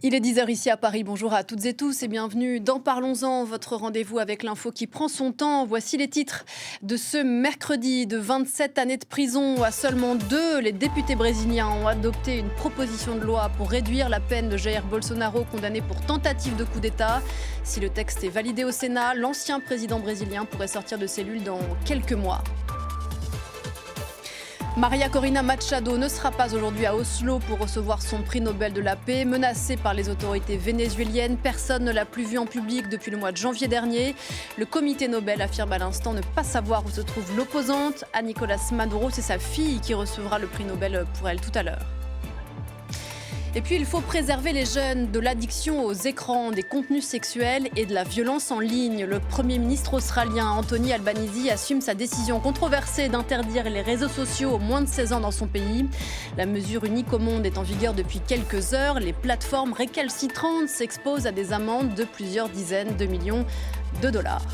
Il est 10h ici à Paris. Bonjour à toutes et tous et bienvenue dans Parlons-en, votre rendez-vous avec l'info qui prend son temps. Voici les titres de ce mercredi. De 27 années de prison à seulement 2, les députés brésiliens ont adopté une proposition de loi pour réduire la peine de Jair Bolsonaro, condamné pour tentative de coup d'État. Si le texte est validé au Sénat, l'ancien président brésilien pourrait sortir de cellule dans quelques mois. Maria Corina Machado ne sera pas aujourd'hui à Oslo pour recevoir son prix Nobel de la paix. Menacée par les autorités vénézuéliennes, personne ne l'a plus vue en public depuis le mois de janvier dernier. Le comité Nobel affirme à l'instant ne pas savoir où se trouve l'opposante. À Nicolás Maduro, c'est sa fille qui recevra le prix Nobel pour elle tout à l'heure. Et puis il faut préserver les jeunes de l'addiction aux écrans, des contenus sexuels et de la violence en ligne. Le Premier ministre australien Anthony Albanese assume sa décision controversée d'interdire les réseaux sociaux aux moins de 16 ans dans son pays. La mesure unique au monde est en vigueur depuis quelques heures. Les plateformes récalcitrantes s'exposent à des amendes de plusieurs dizaines de millions de dollars.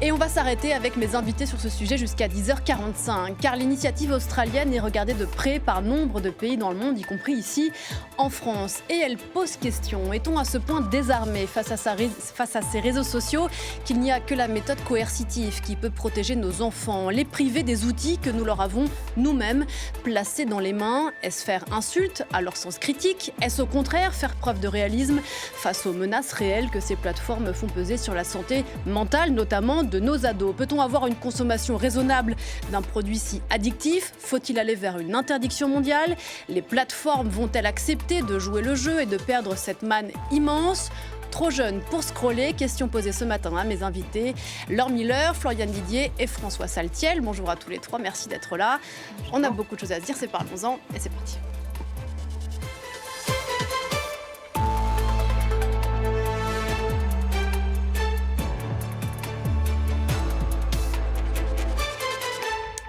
Et on va s'arrêter avec mes invités sur ce sujet jusqu'à 10h45, car l'initiative australienne est regardée de près par nombre de pays dans le monde, y compris ici en France. Et elle pose question, est-on à ce point désarmé face à ces réseaux sociaux qu'il n'y a que la méthode coercitive qui peut protéger nos enfants, les priver des outils que nous leur avons nous-mêmes placés dans les mains? Est-ce faire insulte à leur sens critique? Est-ce au contraire faire preuve de réalisme face aux menaces réelles que ces plateformes font peser sur la santé mentale, notamment de nos ados? Peut-on avoir une consommation raisonnable d'un produit si addictif? Faut-il aller vers une interdiction mondiale? Les plateformes vont-elles accepter de jouer le jeu et de perdre cette manne immense? Trop jeune pour scroller? Question posée ce matin à mes invités, Laure Miller, Florian Didier et François Saltiel. Bonjour à tous les trois, merci d'être là. On a beaucoup de choses à se dire, c'est Parlons-en et c'est parti.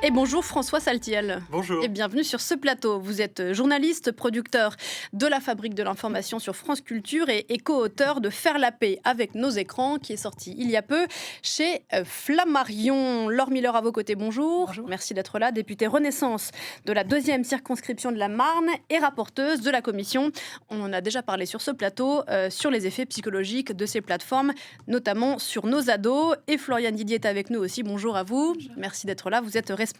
Et bonjour François Saltiel. Bonjour. Et bienvenue sur ce plateau. Vous êtes journaliste, producteur de la Fabrique de l'information sur France Culture et co-auteur de Faire la paix avec nos écrans, qui est sorti il y a peu chez Flammarion. Laure Miller à vos côtés, bonjour. Bonjour. Merci d'être là, députée Renaissance de la 2e circonscription de la Marne et rapporteuse de la commission. On en a déjà parlé sur ce plateau, sur les effets psychologiques de ces plateformes, notamment sur nos ados. Et Florian Didier est avec nous aussi, bonjour à vous. Bonjour. Merci d'être là, vous êtes responsable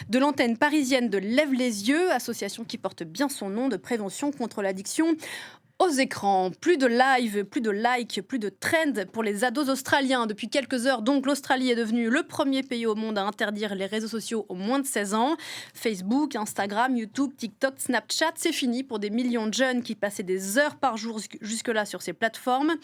de l'antenne parisienne de Lève les yeux, association qui porte bien son nom, de prévention contre l'addiction aux écrans. Plus de live, plus de likes, plus de trends pour les ados australiens. Depuis quelques heures, donc, l'Australie est devenue le premier pays au monde à interdire les réseaux sociaux aux moins de 16 ans. Facebook, Instagram, YouTube, TikTok, Snapchat, c'est fini pour des millions de jeunes qui passaient des heures par jour jusque-là sur ces plateformes.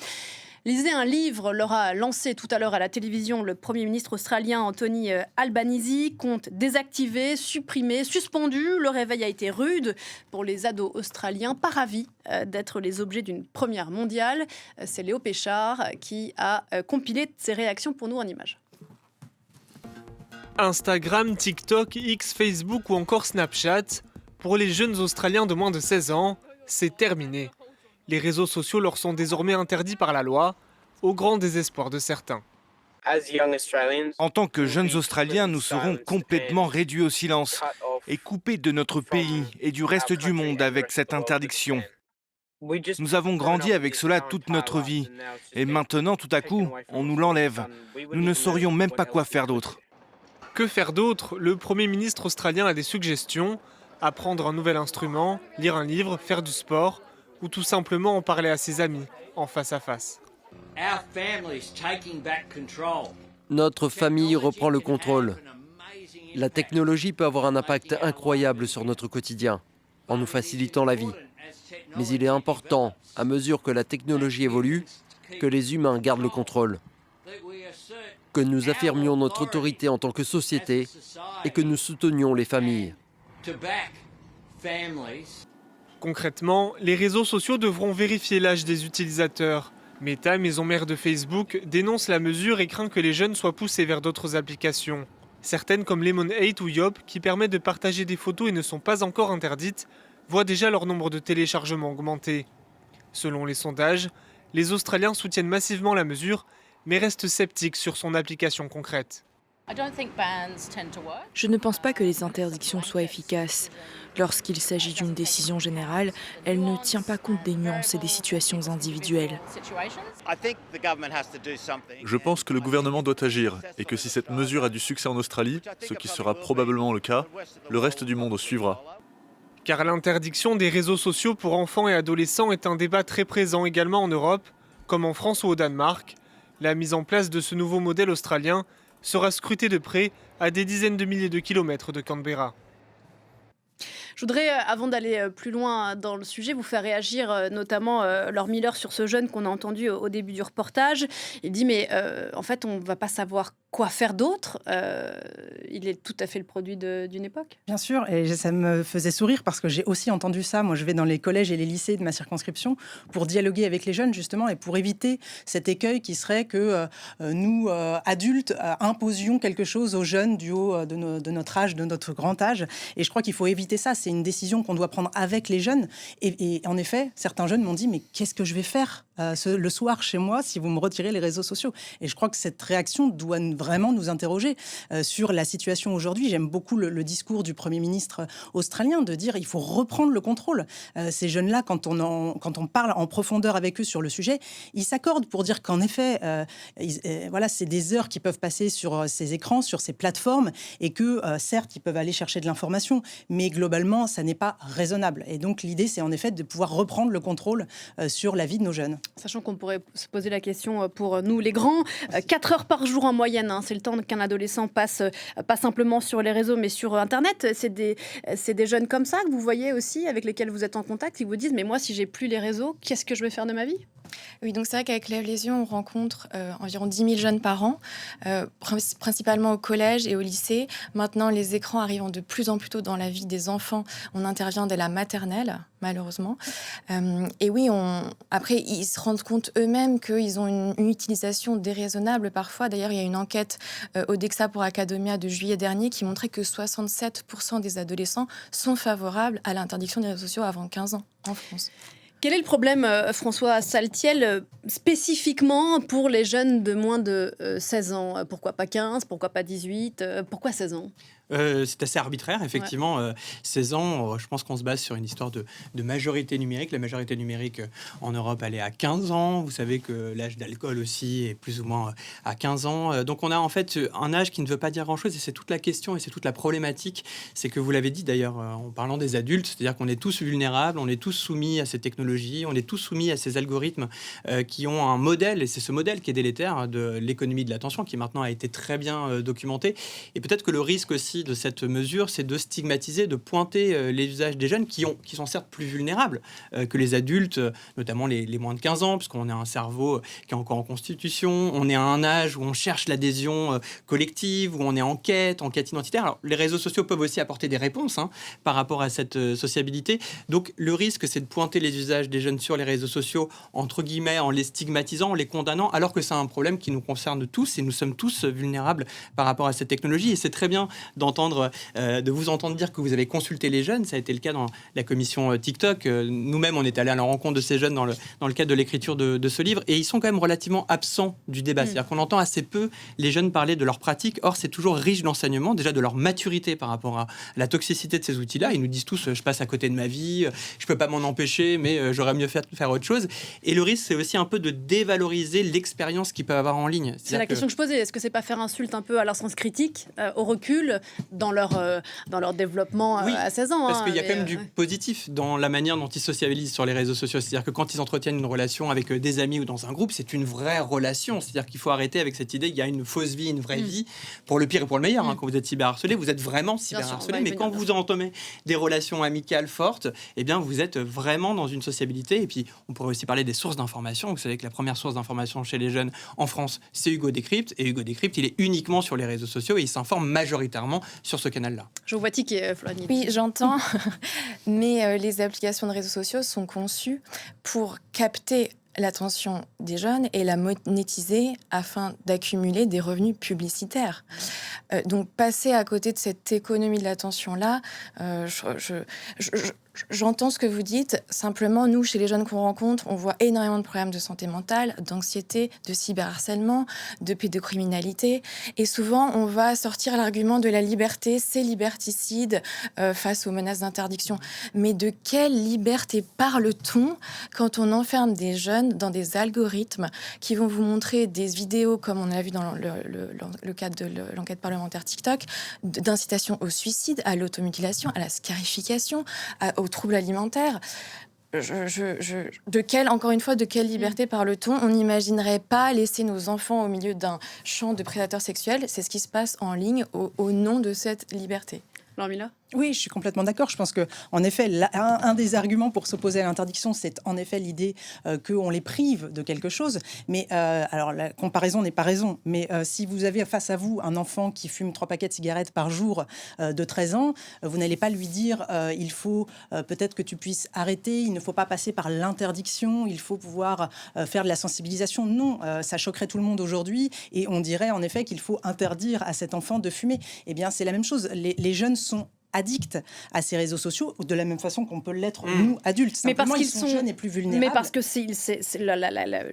Lisez un livre, leur a lancé tout à l'heure à la télévision le Premier ministre australien Anthony Albanese, compte désactivé, supprimé, suspendu. Le réveil a été rude pour les ados australiens, pas ravis d'être les objets d'une première mondiale. C'est Léo Péchard qui a compilé ses réactions pour nous en images. Instagram, TikTok, X, Facebook ou encore Snapchat, pour les jeunes Australiens de moins de 16 ans, c'est terminé. Les réseaux sociaux leur sont désormais interdits par la loi, au grand désespoir de certains. En tant que jeunes Australiens, nous serons complètement réduits au silence et coupés de notre pays et du reste du monde avec cette interdiction. Nous avons grandi avec cela toute notre vie et maintenant, tout à coup, on nous l'enlève. Nous ne saurions même pas quoi faire d'autre. Que faire d'autre? Le Premier ministre australien a des suggestions: apprendre un nouvel instrument, lire un livre, faire du sport, ou tout simplement en parler à ses amis, en face à face. Notre famille reprend le contrôle. La technologie peut avoir un impact incroyable sur notre quotidien, en nous facilitant la vie. Mais il est important, à mesure que la technologie évolue, que les humains gardent le contrôle. Que nous affirmions notre autorité en tant que société et que nous soutenions les familles. Concrètement, les réseaux sociaux devront vérifier l'âge des utilisateurs. Meta, maison mère de Facebook, dénonce la mesure et craint que les jeunes soient poussés vers d'autres applications. Certaines comme Lemon8 ou Yop, qui permettent de partager des photos et ne sont pas encore interdites, voient déjà leur nombre de téléchargements augmenter. Selon les sondages, les Australiens soutiennent massivement la mesure, mais restent sceptiques sur son application concrète. Je ne pense pas que les interdictions soient efficaces. Lorsqu'il s'agit d'une décision générale, elle ne tient pas compte des nuances et des situations individuelles. Je pense que le gouvernement doit agir et que si cette mesure a du succès en Australie, ce qui sera probablement le cas, le reste du monde suivra. Car l'interdiction des réseaux sociaux pour enfants et adolescents est un débat très présent également en Europe, comme en France ou au Danemark. La mise en place de ce nouveau modèle australien sera scrutée de près à des dizaines de milliers de kilomètres de Canberra. Je voudrais, avant d'aller plus loin dans le sujet, vous faire réagir notamment Laure Miller sur ce jeune qu'on a entendu au début du reportage. Il dit mais en fait on ne va pas savoir quoi faire d'autre. Il est tout à fait le produit d'une époque. Bien sûr, et ça me faisait sourire parce que j'ai aussi entendu ça. Moi je vais dans les collèges et les lycées de ma circonscription pour dialoguer avec les jeunes justement et pour éviter cet écueil qui serait que nous, adultes, imposions quelque chose aux jeunes du haut de notre âge, de notre grand âge. Et je crois qu'il faut éviter ça. C'est une décision qu'on doit prendre avec les jeunes. Et en effet, certains jeunes m'ont dit mais qu'est-ce que je vais faire le soir chez moi si vous me retirez les réseaux sociaux? Et je crois que cette réaction doit vraiment nous interroger sur la situation aujourd'hui. J'aime beaucoup le discours du Premier ministre australien de dire il faut reprendre le contrôle. Ces jeunes-là, quand on parle en profondeur avec eux sur le sujet, ils s'accordent pour dire qu'en effet, voilà, c'est des heures qu'ils peuvent passer sur ces écrans, sur ces plateformes, et que certes, ils peuvent aller chercher de l'information, mais globalement, ça n'est pas raisonnable. Et donc, l'idée, c'est en effet de pouvoir reprendre le contrôle sur la vie de nos jeunes. Sachant qu'on pourrait se poser la question pour nous, les grands, 4 heures par jour en moyenne, c'est le temps qu'un adolescent passe, pas simplement sur les réseaux, mais sur Internet. C'est des jeunes comme ça que vous voyez aussi, avec lesquels vous êtes en contact, qui vous disent, mais moi, si j'ai plus les réseaux, qu'est-ce que je vais faire de ma vie ? Oui, donc c'est vrai qu'avec Lève les yeux, on rencontre environ 10 000 jeunes par an, principalement au collège et au lycée. Maintenant, les écrans arrivent de plus en plus tôt dans la vie des enfants. On intervient dès la maternelle, malheureusement. Et oui, après, ils se rendent compte eux-mêmes qu'ils ont une utilisation déraisonnable parfois. D'ailleurs, il y a une enquête Odexa pour Academia de juillet dernier qui montrait que 67% des adolescents sont favorables à l'interdiction des réseaux sociaux avant 15 ans en France. Quel est le problème, François Saltiel, spécifiquement pour les jeunes de moins de 16 ans ? Pourquoi pas 15 ? Pourquoi pas 18 ? Pourquoi 16 ans ? C'est assez arbitraire, effectivement. Ouais. 16 ans, je pense qu'on se base sur une histoire de majorité numérique. La majorité numérique en Europe, elle est à 15 ans. Vous savez que l'âge d'alcool aussi est plus ou moins à 15 ans. Donc on a en fait un âge qui ne veut pas dire grand-chose. Et c'est toute la question et c'est toute la problématique. C'est que vous l'avez dit d'ailleurs en parlant des adultes, c'est-à-dire qu'on est tous vulnérables, on est tous soumis à ces technologies, on est tous soumis à ces algorithmes qui ont un modèle. Et c'est ce modèle qui est délétère de l'économie de l'attention qui maintenant a été très bien documenté. Et peut-être que le risque aussi de cette mesure, c'est de stigmatiser, de pointer les usages des jeunes qui sont certes plus vulnérables que les adultes, notamment les moins de 15 ans, puisqu'on a un cerveau qui est encore en constitution, on est à un âge où on cherche l'adhésion collective, où on est en quête identitaire. Alors, les réseaux sociaux peuvent aussi apporter des réponses par rapport à cette sociabilité. Donc, le risque, c'est de pointer les usages des jeunes sur les réseaux sociaux, entre guillemets, en les stigmatisant, en les condamnant, alors que c'est un problème qui nous concerne tous et nous sommes tous vulnérables par rapport à cette technologie. Et c'est très bien de vous entendre dire que vous avez consulté les jeunes. Ça a été le cas dans la commission TikTok. Nous-mêmes, on est allés à la rencontre de ces jeunes dans le cadre de l'écriture de ce livre. Et ils sont quand même relativement absents du débat. C'est-à-dire qu'on entend assez peu les jeunes parler de leurs pratiques. Or, c'est toujours riche d'enseignements, déjà de leur maturité par rapport à la toxicité de ces outils-là. Ils nous disent tous, je passe à côté de ma vie, je peux pas m'en empêcher, mais j'aurais mieux fait de faire autre chose. Et le risque, c'est aussi un peu de dévaloriser l'expérience qu'ils peuvent avoir en ligne. C'est la question que je posais. Est-ce que c'est pas faire insulte un peu à leur sens critique, au recul, dans leur développement à 16 ans. Parce qu'il y a quand même du positif dans la manière dont ils sociabilisent sur les réseaux sociaux. C'est-à-dire que quand ils entretiennent une relation avec des amis ou dans un groupe, c'est une vraie relation. C'est-à-dire qu'il faut arrêter avec cette idée qu'il y a une fausse vie, une vraie vie, pour le pire et pour le meilleur. Quand vous êtes cyberharcelé, vous êtes vraiment cyberharcelé. Mais quand vous entamez des relations amicales fortes, eh bien, vous êtes vraiment dans une sociabilité. Et puis, on pourrait aussi parler des sources d'information. Vous savez que la première source d'information chez les jeunes en France, c'est Hugo Décrypte. Et Hugo Décrypte, il est uniquement sur les réseaux sociaux et il s'informe majoritairement sur ce canal-là. Je vous vois tiquer, Florine. Oui, j'entends. Mais les applications de réseaux sociaux sont conçues pour capter l'attention des jeunes et la monétiser afin d'accumuler des revenus publicitaires. Donc passer à côté de cette économie de l'attention-là, j'entends ce que vous dites. Simplement, nous, chez les jeunes qu'on rencontre, on voit énormément de problèmes de santé mentale, d'anxiété, de cyberharcèlement, de pédocriminalité. Et souvent, on va sortir l'argument de la liberté, c'est liberticide face aux menaces d'interdiction. Mais de quelle liberté parle-t-on quand on enferme des jeunes dans des algorithmes qui vont vous montrer des vidéos, comme on a vu dans le cadre de l'enquête parlementaire TikTok, d'incitation au suicide, à l'automutilation, à la scarification, aux troubles alimentaires. Encore une fois, de quelle liberté parle-t-on ? On n'imaginerait pas laisser nos enfants au milieu d'un champ de prédateurs sexuels. C'est ce qui se passe en ligne au nom de cette liberté. Laure-Mila ? Oui, je suis complètement d'accord. Je pense que, en effet, un des arguments pour s'opposer à l'interdiction, c'est en effet l'idée qu'on les prive de quelque chose. Mais alors, la comparaison n'est pas raison. Mais si vous avez face à vous un enfant qui fume 3 paquets de cigarettes par jour de 13 ans, vous n'allez pas lui dire il faut peut-être que tu puisses arrêter, il ne faut pas passer par l'interdiction, il faut pouvoir faire de la sensibilisation. Non, ça choquerait tout le monde aujourd'hui. Et on dirait en effet qu'il faut interdire à cet enfant de fumer. Eh bien, c'est la même chose. Les jeunes sont addicts à ces réseaux sociaux de la même façon qu'on peut l'être nous adultes. Mais parce qu'ils sont jeunes et plus vulnérables. Mais parce que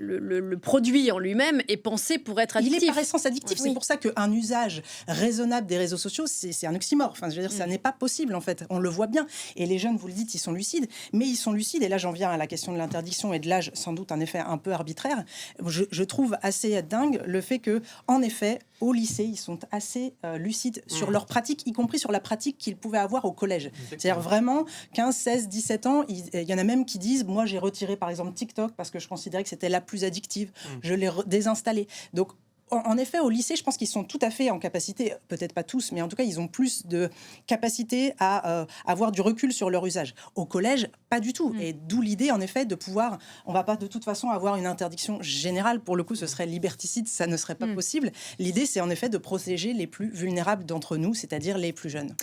le produit en lui-même est pensé pour être addictif. Il est par essence addictif. Oui. C'est pour ça qu'un usage raisonnable des réseaux sociaux, c'est un oxymore. Enfin, je veux dire, ça n'est pas possible en fait. On le voit bien. Et les jeunes, vous le dites, ils sont lucides. Mais ils sont lucides. Et là, j'en viens à la question de l'interdiction et de l'âge, sans doute un effet un peu arbitraire. Je trouve assez dingue le fait que, en effet, au lycée, ils sont assez lucides sur leur pratique, y compris sur la pratique qu'ils pouvaient avoir au collège. Exactement. C'est-à-dire vraiment 15, 16, 17 ans, il y en a même qui disent, moi j'ai retiré par exemple TikTok parce que je considérais que c'était la plus addictive, je l'ai désinstallé. Donc en effet, au lycée, je pense qu'ils sont tout à fait en capacité, peut-être pas tous, mais en tout cas, ils ont plus de capacité à avoir du recul sur leur usage. Au collège, pas du tout. Et d'où l'idée, en effet, de pouvoir... On va pas de toute façon avoir une interdiction générale. Pour le coup, ce serait liberticide, ça ne serait pas possible. L'idée, c'est en effet de protéger les plus vulnérables d'entre nous, c'est-à-dire les plus jeunes.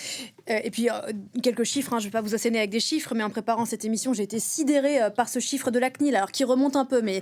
Et puis, quelques chiffres, je ne vais pas vous asséner avec des chiffres, mais en préparant cette émission, j'ai été sidérée par ce chiffre de la CNIL, alors qui remonte un peu, mais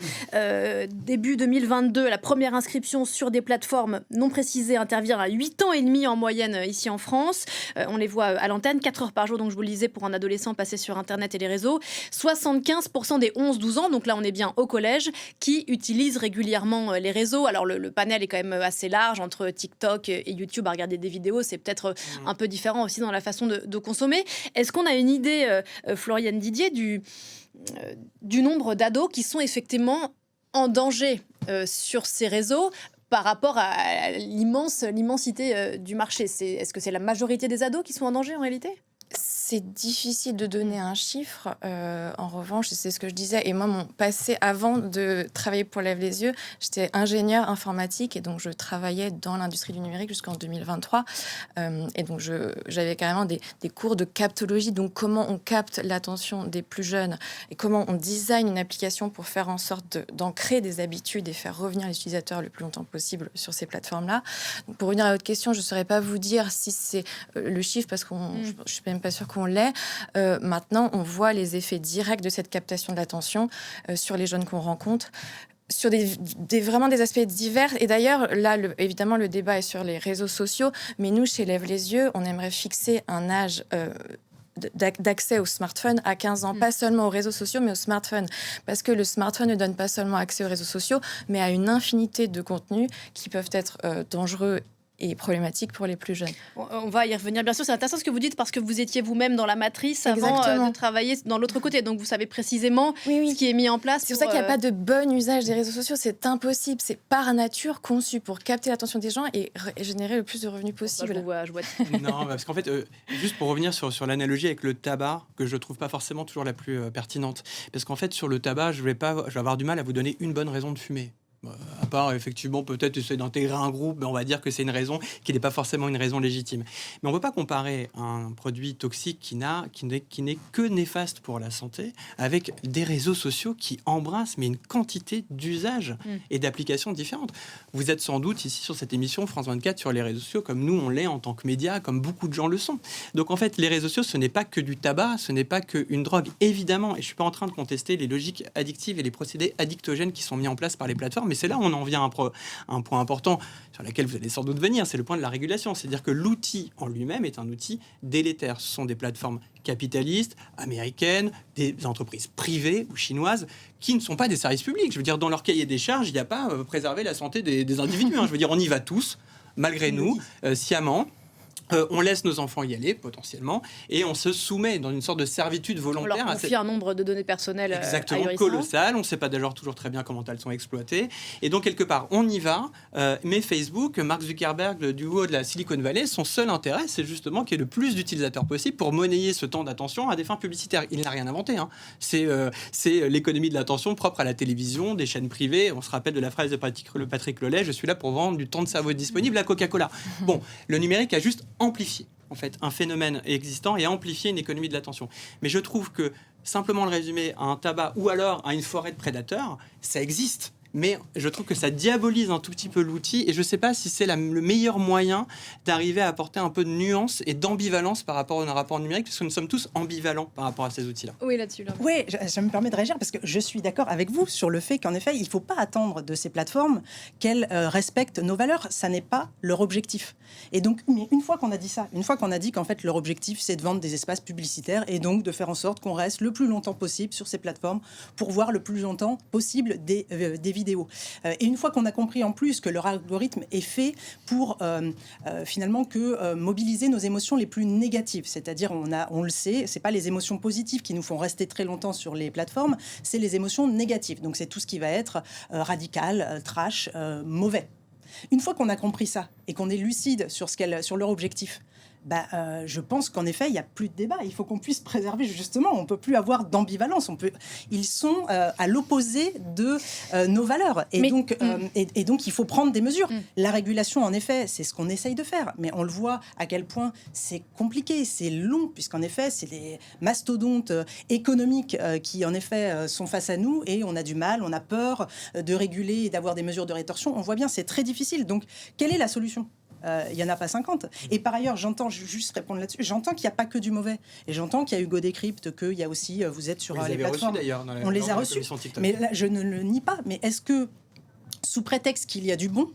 début 2022, la première inscription sur des plateformes non précisées intervient à 8 ans et demi en moyenne ici en France. On les voit à l'antenne, 4 heures par jour, donc je vous le disais, pour un adolescent passé sur Internet et les réseaux. 75% des 11-12 ans, donc là on est bien au collège, qui utilisent régulièrement les réseaux. Alors le panel est quand même assez large, entre TikTok et YouTube à regarder des vidéos, c'est peut-être un peu différent aussi dans la façon de consommer. Est-ce qu'on a une idée, Floriane Didier, du nombre d'ados qui sont effectivement en danger sur ces réseaux par rapport à l'immensité du marché? Est-ce que c'est la majorité des ados qui sont en danger en réalité ? C'est difficile de donner un chiffre. En revanche, c'est ce que je disais. Et moi, mon passé, avant de travailler pour Lève les yeux, j'étais ingénieure informatique et donc je travaillais dans l'industrie du numérique jusqu'en 2023. Et donc, j'avais carrément des cours de captologie. Donc, comment on capte l'attention des plus jeunes et comment on design une application pour faire en sorte d'ancrer des habitudes et faire revenir les utilisateurs le plus longtemps possible sur ces plateformes-là. Donc, pour revenir à votre question, je ne saurais pas vous dire si c'est le chiffre parce que je ne suis même pas sûre qu'on l'est. Maintenant, on voit les effets directs de cette captation de l'attention sur les jeunes qu'on rencontre, sur vraiment des aspects divers. Et d'ailleurs, là, évidemment, le débat est sur les réseaux sociaux, mais nous, chez Lève les yeux, on aimerait fixer un âge d'accès au smartphone à 15 ans, pas seulement aux réseaux sociaux, mais au smartphone. Parce que le smartphone ne donne pas seulement accès aux réseaux sociaux, mais à une infinité de contenus qui peuvent être dangereux et problématique pour les plus jeunes. On va y revenir, bien sûr. C'est intéressant ce que vous dites parce que vous étiez vous-même dans la matrice avant de travailler dans l'autre côté. Donc, vous savez précisément ce qui est mis en place. C'est pour ça qu'il n'y a pas de bon usage des réseaux sociaux. C'est impossible. C'est par nature conçu pour capter l'attention des gens et générer le plus de revenus possible. Non, parce qu'en fait, juste pour revenir sur l'analogie avec le tabac, que je ne trouve pas forcément toujours la plus pertinente. Parce qu'en fait, sur le tabac, je vais avoir du mal à vous donner une bonne raison de fumer. À part, effectivement, peut-être essayer d'intégrer un groupe, mais on va dire que c'est une raison qui n'est pas forcément une raison légitime. Mais on ne peut pas comparer un produit toxique qui n'est que néfaste pour la santé avec des réseaux sociaux qui embrassent mais une quantité d'usages et d'applications différentes. Vous êtes sans doute ici sur cette émission France 24 sur les réseaux sociaux comme nous on l'est en tant que médias, comme beaucoup de gens le sont. Donc en fait, les réseaux sociaux, ce n'est pas que du tabac, ce n'est pas qu'une drogue, évidemment. Et je ne suis pas en train de contester les logiques addictives et les procédés addictogènes qui sont mis en place par les plateformes. Mais c'est là où on en vient à un point important sur lequel vous allez sans doute venir, c'est le point de la régulation. C'est-à-dire que l'outil en lui-même est un outil délétère. Ce sont des plateformes capitalistes, américaines, des entreprises privées ou chinoises qui ne sont pas des services publics. Je veux dire, dans leur cahier des charges, il n'y a pas préserver la santé des individus. Je veux dire, on y va tous, malgré nous, sciemment. On laisse nos enfants y aller, potentiellement, et on se soumet dans une sorte de servitude volontaire. On leur confie un nombre de données personnelles exactement colossal. On ne sait pas d'ailleurs toujours très bien comment elles sont exploitées. Et donc, quelque part, on y va. Mais Facebook, Mark Zuckerberg, du haut de la Silicon Valley, son seul intérêt, c'est justement qu'il y ait le plus d'utilisateurs possible pour monnayer ce temps d'attention à des fins publicitaires. Il n'a rien inventé. C'est l'économie de l'attention propre à la télévision, des chaînes privées. On se rappelle de la phrase de Patrick Lelay, je suis là pour vendre du temps de cerveau disponible à Coca-Cola. Bon, le numérique a juste amplifier en fait un phénomène existant et amplifier une économie de l'attention. Mais je trouve que simplement le résumer à un tabac ou alors à une forêt de prédateurs, ça existe. Mais je trouve que ça diabolise un tout petit peu l'outil et je ne sais pas si c'est le meilleur moyen d'arriver à apporter un peu de nuance et d'ambivalence par rapport au rapport numérique, parce que nous sommes tous ambivalents par rapport à ces outils-là. Oui, là-dessus. Là. Oui, je me permets de réagir parce que je suis d'accord avec vous sur le fait qu'en effet, il ne faut pas attendre de ces plateformes qu'elles respectent nos valeurs. Ça n'est pas leur objectif. Et donc, une fois qu'on a dit ça, une fois qu'on a dit qu'en fait, leur objectif, c'est de vendre des espaces publicitaires et donc de faire en sorte qu'on reste le plus longtemps possible sur ces plateformes pour voir le plus longtemps possible des vidéos. Et une fois qu'on a compris en plus que leur algorithme est fait pour finalement mobiliser nos émotions les plus négatives, c'est-à-dire on le sait, c'est pas les émotions positives qui nous font rester très longtemps sur les plateformes, c'est les émotions négatives. Donc c'est tout ce qui va être radical, trash, mauvais. Une fois qu'on a compris ça et qu'on est lucide sur leur objectif, je pense qu'en effet, il n'y a plus de débat. Il faut qu'on puisse préserver, justement. On ne peut plus avoir d'ambivalence. Ils sont à l'opposé de nos valeurs. Et donc, il faut prendre des mesures. La régulation, en effet, c'est ce qu'on essaye de faire. Mais on le voit à quel point c'est compliqué, c'est long, puisqu'en effet, c'est les mastodontes économiques qui, en effet, sont face à nous. Et on a du mal, on a peur de réguler et d'avoir des mesures de rétorsion. On voit bien, c'est très difficile. Donc, quelle est la solution ? Il n'y en a pas 50. Et par ailleurs, j'entends, juste répondre là-dessus, j'entends qu'il n'y a pas que du mauvais. Et j'entends qu'il y a Hugo Décrypte, qu'il y a aussi, vous êtes sur les plateformes. On les a reçus. Mais là, je ne le nie pas. Mais est-ce que, sous prétexte qu'il y a du bon,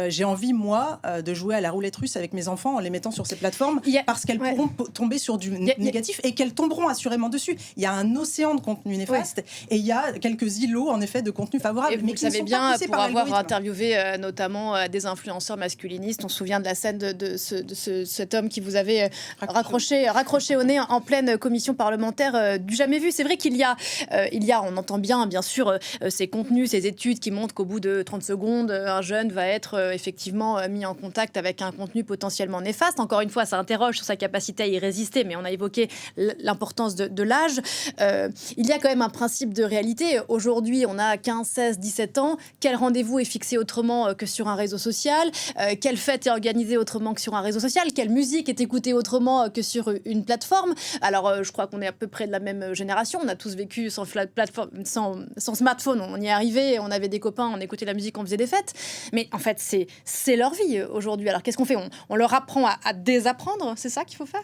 j'ai envie, moi, de jouer à la roulette russe avec mes enfants en les mettant sur ces plateformes parce qu'elles pourront tomber sur du négatif et qu'elles tomberont assurément dessus. Il y a un océan de contenu néfaste et il y a quelques îlots, en effet, de contenu favorable. Et vous mais le qui ne savez sont bien, pas poussés pour par avoir l'algorithme. interviewé notamment des influenceurs masculinistes, on se souvient de la scène de cet homme qui vous avait raccroché au nez en pleine commission parlementaire du jamais vu. C'est vrai qu'il y a, on entend bien sûr, ces contenus, ces études qui montrent qu'au bout de 30 secondes, un jeune va être effectivement mis en contact avec un contenu potentiellement néfaste. Encore une fois, ça interroge sur sa capacité à y résister, mais on a évoqué l'importance de l'âge. Il y a quand même un principe de réalité. Aujourd'hui, on a 15, 16, 17 ans. Quel rendez-vous est fixé autrement que sur un réseau social ? Quelle fête est organisée autrement que sur un réseau social ? Quelle musique est écoutée autrement que sur une plateforme ? Alors, je crois qu'on est à peu près de la même génération. On a tous vécu sans smartphone. On y est arrivé, on avait des copains, on écoutait la musique, on faisait des fêtes. Mais en fait, c'est leur vie aujourd'hui. Alors qu'est-ce qu'on fait ? On leur apprend à désapprendre, c'est ça qu'il faut faire ?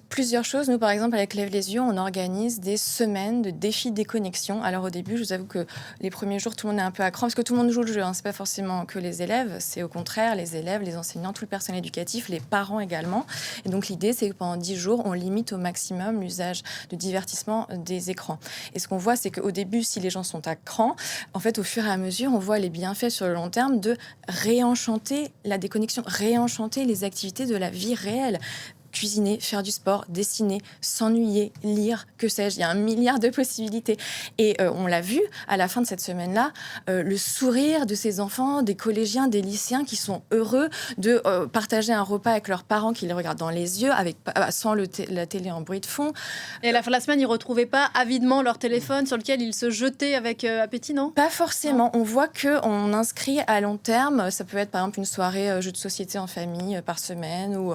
Plusieurs choses. Nous, par exemple, avec Lève les yeux, on organise des semaines de défis déconnexion. Alors, au début, je vous avoue que les premiers jours, tout le monde est un peu à cran, parce que tout le monde joue le jeu. C'est pas forcément que les élèves, c'est au contraire les élèves, les enseignants, tout le personnel éducatif, les parents également. Et donc, l'idée, c'est que pendant 10 jours, on limite au maximum l'usage de divertissement des écrans. Et ce qu'on voit, c'est qu'au début, si les gens sont à cran, en fait, au fur et à mesure, on voit les bienfaits sur le long terme de réenchanter la déconnexion, réenchanter les activités de la vie réelle. cuisiner, faire du sport, dessiner, s'ennuyer, lire, que sais-je. Il y a 1 milliard de possibilités. Et on l'a vu à la fin de cette semaine-là, le sourire de ces enfants, des collégiens, des lycéens qui sont heureux de partager un repas avec leurs parents qui les regardent dans les yeux, sans la télé en bruit de fond. Et à la fin de la semaine, ils ne retrouvaient pas avidement leur téléphone sur lequel ils se jetaient avec appétit, non ? Pas forcément. On voit qu'on inscrit à long terme, ça peut être par exemple une soirée jeu de société en famille par semaine ou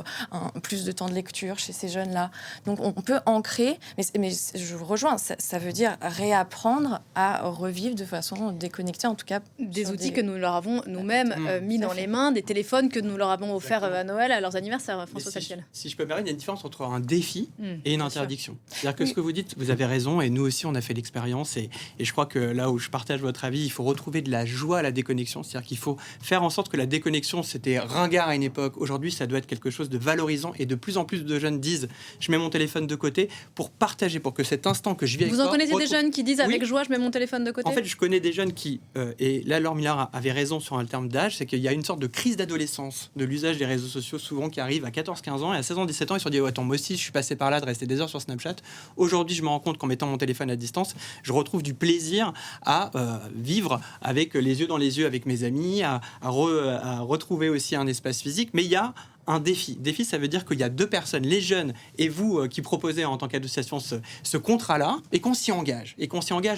plus de temps de lecture chez ces jeunes-là. Donc on peut ancrer, mais je vous rejoins, ça veut dire réapprendre à revivre de façon déconnectée, en tout cas. Des outils que nous leur avons nous-mêmes mis dans les mains, des téléphones que nous leur avons offerts à Noël, à leurs anniversaires, François Saltiel. Si je peux me permettre, il y a une différence entre un défi et une interdiction. C'est-à-dire que ce que vous dites, vous avez raison, et nous aussi on a fait l'expérience, et je crois que là où je partage votre avis, il faut retrouver de la joie à la déconnexion, c'est-à-dire qu'il faut faire en sorte que la déconnexion, c'était ringard à une époque, aujourd'hui ça doit être quelque chose de valorisant, et de plus en plus de jeunes disent, je mets mon téléphone de côté pour partager, pour que cet instant que je vis avec toi... Vous en connaissez des jeunes qui disent avec joie, je mets mon téléphone de côté ? En fait, je connais des jeunes qui, et là Laure Miller avait raison sur un terme d'âge, c'est qu'il y a une sorte de crise d'adolescence de l'usage des réseaux sociaux, souvent qui arrive à 14-15 ans, et à 16 ans, 17 ans, ils se sont dit, ouais, attends, moi aussi je suis passé par là de rester des heures sur Snapchat. Aujourd'hui, je me rends compte qu'en mettant mon téléphone à distance, je retrouve du plaisir à vivre avec les yeux dans les yeux avec mes amis, à retrouver aussi un espace physique. Mais il y a un défi. Défi, ça veut dire qu'il y a 2 personnes, les jeunes et vous, qui proposez en tant qu'association ce contrat-là, et qu'on s'y engage,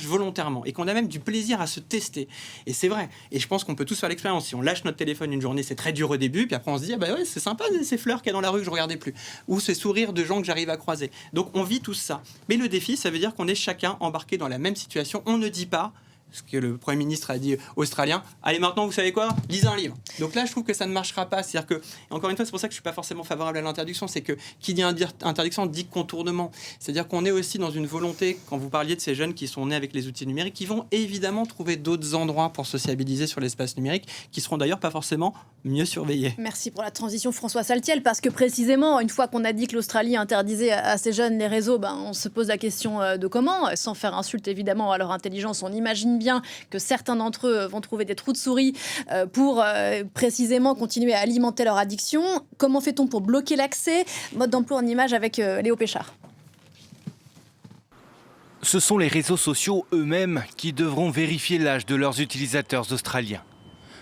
volontairement, et qu'on a même du plaisir à se tester. Et c'est vrai. Et je pense qu'on peut tous faire l'expérience. Si on lâche notre téléphone une journée, c'est très dur au début, puis après on se dit, ah bah ouais, c'est sympa ces fleurs qu'il y a dans la rue que je regardais plus, ou ces sourires de gens que j'arrive à croiser. Donc on vit tout ça. Mais le défi, ça veut dire qu'on est chacun embarqué dans la même situation. On ne dit pas ce que le Premier ministre a dit australien, allez maintenant vous savez quoi, lisez un livre. Donc là je trouve que ça ne marchera pas, c'est-à-dire que, encore une fois c'est pour ça que je ne suis pas forcément favorable à l'interdiction, c'est que qui dit interdiction dit contournement, c'est-à-dire qu'on est aussi dans une volonté, quand vous parliez de ces jeunes qui sont nés avec les outils numériques, qui vont évidemment trouver d'autres endroits pour sociabiliser sur l'espace numérique, qui seront d'ailleurs pas forcément mieux surveillés. Merci pour la transition François Saltiel, parce que précisément une fois qu'on a dit que l'Australie interdisait à ces jeunes les réseaux, on se pose la question de comment, sans faire insulte évidemment à leur intelligence, on imagine bien que certains d'entre eux vont trouver des trous de souris pour précisément continuer à alimenter leur addiction. Comment fait-on pour bloquer l'accès ? Mode d'emploi en image avec Léo Péchard. Ce sont les réseaux sociaux eux-mêmes qui devront vérifier l'âge de leurs utilisateurs australiens.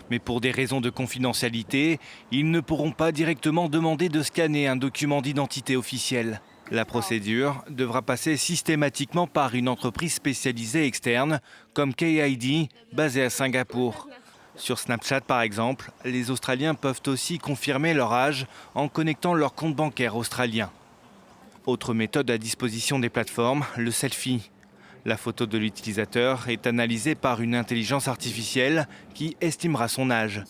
Mais pour des raisons de confidentialité, ils ne pourront pas directement demander de scanner un document d'identité officiel. La procédure devra passer systématiquement par une entreprise spécialisée externe, comme KID, basée à Singapour. Sur Snapchat, par exemple, les Australiens peuvent aussi confirmer leur âge en connectant leur compte bancaire australien. Autre méthode à disposition des plateformes, le selfie. La photo de l'utilisateur est analysée par une intelligence artificielle qui estimera son âge.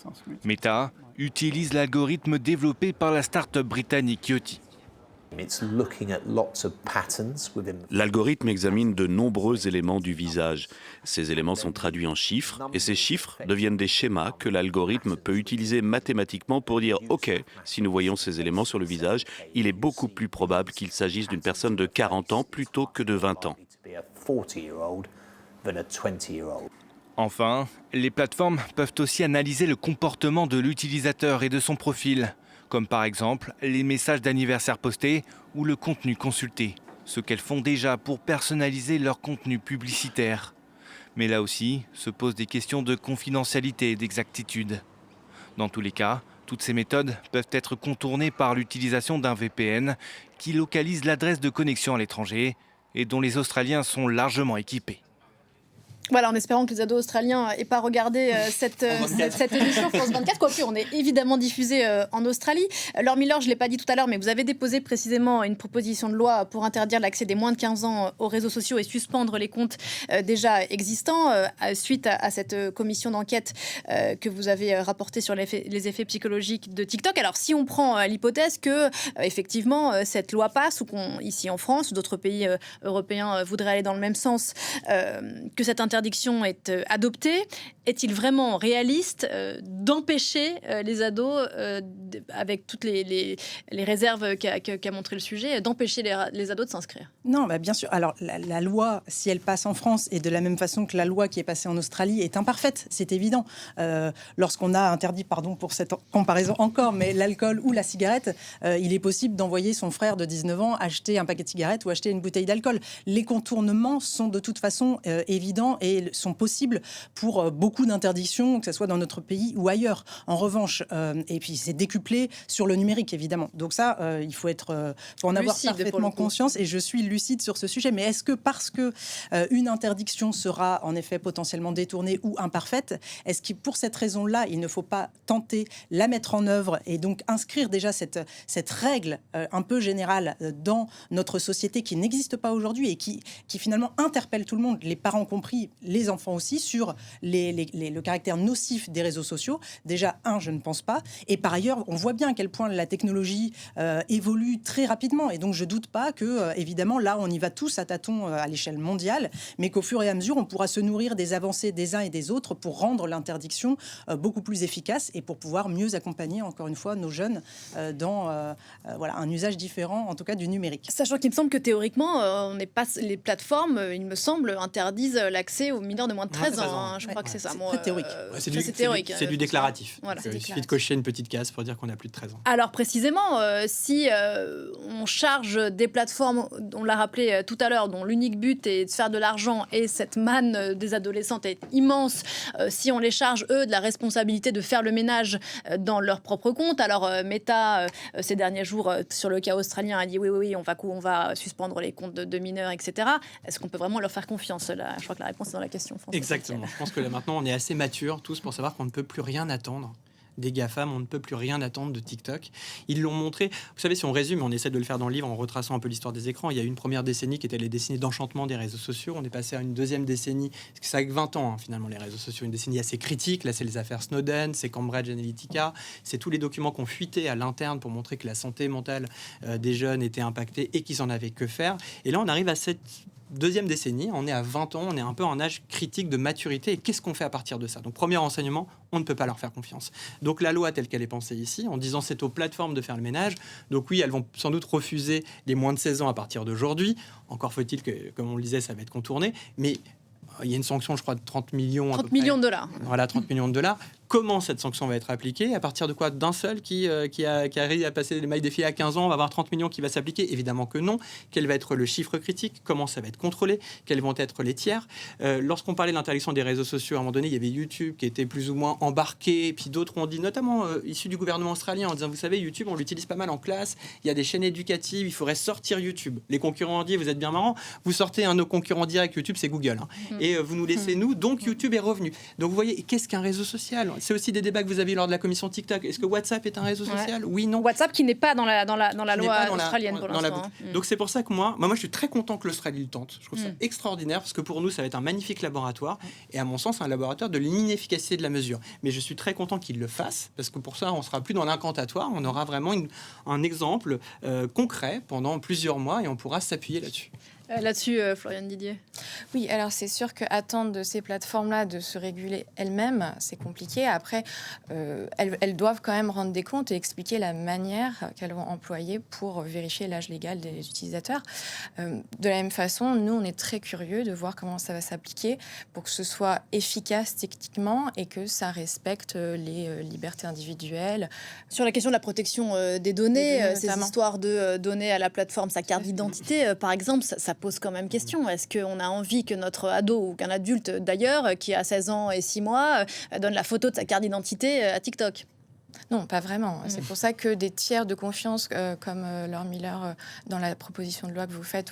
Meta utilise l'algorithme développé par la start-up britannique Yoti. L'algorithme examine de nombreux éléments du visage. Ces éléments sont traduits en chiffres et ces chiffres deviennent des schémas que l'algorithme peut utiliser mathématiquement pour dire « Ok, si nous voyons ces éléments sur le visage, il est beaucoup plus probable qu'il s'agisse d'une personne de 40 ans plutôt que de 20 ans. » Enfin, les plateformes peuvent aussi analyser le comportement de l'utilisateur et de son profil, comme par exemple les messages d'anniversaire postés ou le contenu consulté, ce qu'elles font déjà pour personnaliser leur contenu publicitaire. Mais là aussi, se posent des questions de confidentialité et d'exactitude. Dans tous les cas, toutes ces méthodes peuvent être contournées par l'utilisation d'un VPN qui localise l'adresse de connexion à l'étranger et dont les Australiens sont largement équipés. Voilà, en espérant que les ados australiens n'aient pas regardé cette émission France 24, quoique on est évidemment diffusé en Australie. Laure Miller, je ne l'ai pas dit tout à l'heure, mais vous avez déposé précisément une proposition de loi pour interdire l'accès des moins de 15 ans aux réseaux sociaux et suspendre les comptes déjà existants suite à cette commission d'enquête que vous avez rapportée sur les effets psychologiques de TikTok. Alors, si on prend l'hypothèse que, effectivement, cette loi passe, ou ici en France, ou d'autres pays européens voudraient aller dans le même sens, que cette interdiction interdiction est adoptée, est-il vraiment réaliste d'empêcher les ados, avec toutes les réserves qu'a montré le sujet, d'empêcher les ados de s'inscrire? Non, bien sûr. Alors, la loi, si elle passe en France, et de la même façon que la loi qui est passée en Australie, est imparfaite, c'est évident. Lorsqu'on a interdit, pardon pour cette comparaison encore, mais l'alcool ou la cigarette, il est possible d'envoyer son frère de 19 ans acheter un paquet de cigarettes ou acheter une bouteille d'alcool. Les contournements sont de toute façon évidents et sont possibles pour beaucoup d'interdictions, que ce soit dans notre pays ou ailleurs. En revanche, et puis c'est décuplé sur le numérique, évidemment. Donc ça, il faut en avoir parfaitement conscience, et je suis lucide sur ce sujet. Mais est-ce que parce que une interdiction sera en effet potentiellement détournée ou imparfaite, est-ce que pour cette raison-là, il ne faut pas tenter la mettre en œuvre et donc inscrire déjà cette règle un peu générale dans notre société qui n'existe pas aujourd'hui et qui finalement interpelle tout le monde, les parents compris, les enfants aussi, sur le caractère nocif des réseaux sociaux? Déjà, je ne pense pas. Et par ailleurs, on voit bien à quel point la technologie évolue très rapidement. Et donc, je ne doute pas que, évidemment, là, on y va tous à tâtons à l'échelle mondiale, mais qu'au fur et à mesure, on pourra se nourrir des avancées des uns et des autres pour rendre l'interdiction beaucoup plus efficace et pour pouvoir mieux accompagner, encore une fois, nos jeunes dans un usage différent, en tout cas, du numérique. Sachant qu'il me semble que théoriquement, les plateformes, il me semble, interdisent l'accès aux mineurs de moins de 13 ans. Je crois que c'est ça. C'est très théorique. C'est théorique. C'est du déclaratif. Voilà. Il suffit de cocher une petite case pour dire qu'on a plus de 13 ans. Alors précisément, si on charge des plateformes, on l'a rappelé tout à l'heure, dont l'unique but est de faire de l'argent, et cette manne des adolescentes est immense, si on les charge, eux, de la responsabilité de faire le ménage dans leur propre compte. Alors Meta, ces derniers jours, sur le cas australien, a dit oui, on va suspendre les comptes de mineurs, etc. Est-ce qu'on peut vraiment leur faire confiance là? Je crois que la réponse est dans la question. Exactement. Je pense que là, maintenant, on est assez matures tous pour savoir qu'on ne peut plus rien attendre des GAFAM, on ne peut plus rien attendre de TikTok. Ils l'ont montré. Vous savez, si on résume, on essaie de le faire dans le livre en retraçant un peu l'histoire des écrans. Il y a eu une première décennie qui était les décennies d'enchantement des réseaux sociaux. On est passé à une deuxième décennie, parce que ça a que 20 ans, finalement, les réseaux sociaux. Une décennie assez critique. Là, c'est les affaires Snowden, c'est Cambridge Analytica, c'est tous les documents qu'on fuitait à l'interne pour montrer que la santé mentale des jeunes était impactée et qu'ils en avaient que faire. Et là, on arrive à cette deuxième décennie, on est à 20 ans, on est un peu en âge critique de maturité. Et qu'est-ce qu'on fait à partir de ça? Donc, premier enseignement, on ne peut pas leur faire confiance. Donc, la loi telle qu'elle est pensée ici, en disant c'est aux plateformes de faire le ménage. Donc, oui, elles vont sans doute refuser les moins de 16 ans à partir d'aujourd'hui. Encore faut-il que, comme on le disait, ça va être contourné. Mais il y a une sanction, je crois, de 30 millions. 30 millions de dollars. Voilà, 30 millions de dollars. Comment cette sanction va être appliquée? À partir de quoi? D'un seul qui arrive à passer les mailles des filles à 15 ans, on va avoir 30 millions qui va s'appliquer? Évidemment que non. Quel va être le chiffre critique? Comment ça va être contrôlé? Quels vont être les tiers? Lorsqu'on parlait de l'interdiction des réseaux sociaux, à un moment donné, il y avait YouTube qui était plus ou moins embarqué, et puis d'autres ont dit, notamment issus du gouvernement australien, en disant, vous savez, YouTube, on l'utilise pas mal en classe, il y a des chaînes éducatives, il faudrait sortir YouTube. Les concurrents ont dit, vous êtes bien marrants, vous sortez un de nos concurrents directs, YouTube, c'est Google, et vous nous laissez nous, donc YouTube est revenu. Donc vous voyez, qu'est-ce qu'un réseau social? C'est aussi des débats que vous avez lors de la commission TikTok. Est-ce que WhatsApp est un réseau social? Oui, non. WhatsApp qui n'est pas dans la loi australienne pour l'instant. Donc c'est pour ça que moi, je suis très content que l'Australie le tente. Je trouve ça extraordinaire parce que pour nous, ça va être un magnifique laboratoire et à mon sens, un laboratoire de l'inefficacité de la mesure. Mais je suis très content qu'il le fasse parce que pour ça, on sera plus dans l'incantatoire. On aura vraiment un exemple concret pendant plusieurs mois et on pourra s'appuyer là-dessus. Là-dessus, Floriane Didier. Oui, alors c'est sûr qu'attendre de ces plateformes-là de se réguler elles-mêmes, c'est compliqué. Après, elles doivent quand même rendre des comptes et expliquer la manière qu'elles vont employer pour vérifier l'âge légal des utilisateurs. De la même façon, nous, on est très curieux de voir comment ça va s'appliquer pour que ce soit efficace techniquement et que ça respecte les libertés individuelles. Sur la question de la protection des données, ces histoires de donner à la plateforme sa carte d'identité, par exemple, ça pose quand même question. Est-ce qu'on a envie que notre ado ou qu'un adulte d'ailleurs, qui a 16 ans et 6 mois, donne la photo de sa carte d'identité à TikTok? Non, pas vraiment. C'est pour ça que des tiers de confiance, comme Laure Miller, dans la proposition de loi que vous faites,